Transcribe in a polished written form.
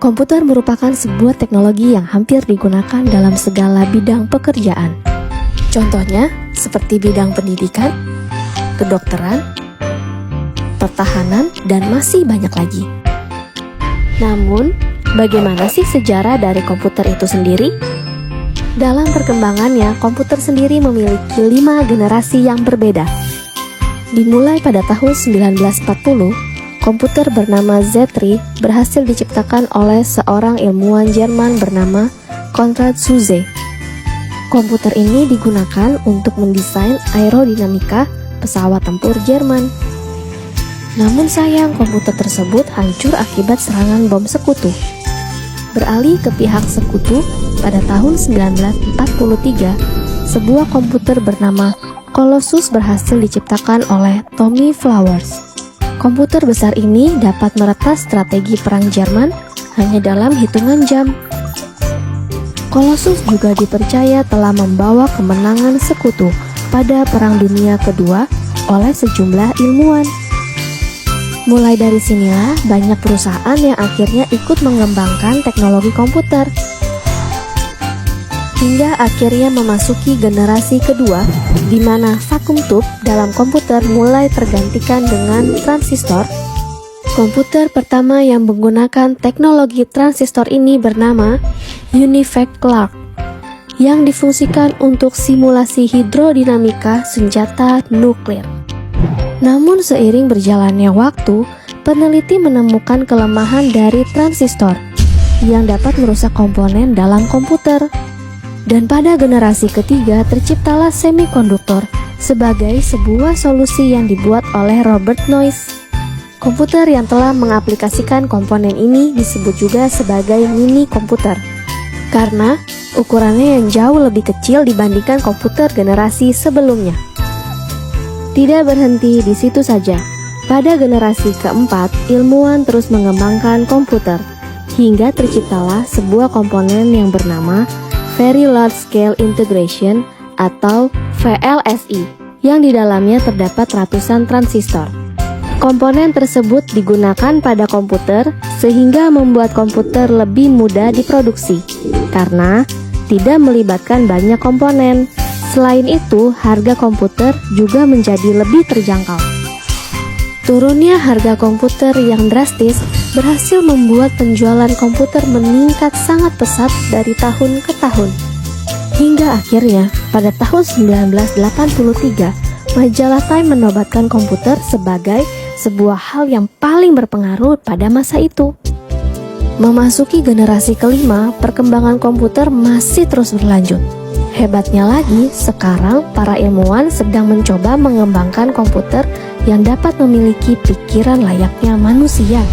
Komputer merupakan sebuah teknologi yang hampir digunakan dalam segala bidang pekerjaan. Contohnya, seperti bidang pendidikan, kedokteran, pertahanan, dan masih banyak lagi. Namun, bagaimana sih sejarah dari komputer itu sendiri? Dalam perkembangannya, komputer sendiri memiliki 5 generasi yang berbeda. Dimulai pada tahun 1940, komputer bernama Z3 berhasil diciptakan oleh seorang ilmuwan Jerman bernama Konrad Zuse. Komputer ini digunakan untuk mendesain aerodinamika pesawat tempur Jerman. Namun sayang, komputer tersebut hancur akibat serangan bom sekutu. Beralih ke pihak sekutu, pada tahun 1943, sebuah komputer bernama Colossus berhasil diciptakan oleh Tommy Flowers. Komputer besar ini dapat meretas strategi perang Jerman hanya dalam hitungan jam. Colossus juga dipercaya telah membawa kemenangan sekutu pada Perang Dunia Kedua oleh sejumlah ilmuwan. Mulai dari sinilah banyak perusahaan yang akhirnya ikut mengembangkan teknologi komputer. Hingga akhirnya memasuki generasi kedua, di mana vacuum tube dalam komputer mulai tergantikan dengan transistor. Komputer pertama yang menggunakan teknologi transistor ini bernama Univac Clark, yang difungsikan untuk simulasi hidrodinamika senjata nuklir. Namun seiring berjalannya waktu, peneliti menemukan kelemahan dari transistor yang dapat merusak komponen dalam komputer. Dan pada generasi ketiga terciptalah semikonduktor sebagai sebuah solusi yang dibuat oleh Robert Noyce. Komputer yang telah mengaplikasikan komponen ini disebut juga sebagai mini komputer, karena ukurannya yang jauh lebih kecil dibandingkan komputer generasi sebelumnya. Tidak berhenti di situ saja. Pada generasi keempat, ilmuwan terus mengembangkan komputer, hingga terciptalah sebuah komponen yang bernama Very Large Scale Integration atau VLSI, yang di dalamnya terdapat ratusan transistor. Komponen tersebut digunakan pada komputer sehingga membuat komputer lebih mudah diproduksi karena tidak melibatkan banyak komponen. Selain itu, harga komputer juga menjadi lebih terjangkau. Turunnya harga komputer yang drastis berhasil membuat penjualan komputer meningkat sangat pesat dari tahun ke tahun. Hingga akhirnya pada tahun 1983, majalah Time menobatkan komputer sebagai sebuah hal yang paling berpengaruh pada masa itu. Memasuki generasi kelima, perkembangan komputer masih terus berlanjut. Hebatnya lagi, sekarang para ilmuwan sedang mencoba mengembangkan komputer yang dapat memiliki pikiran layaknya manusia.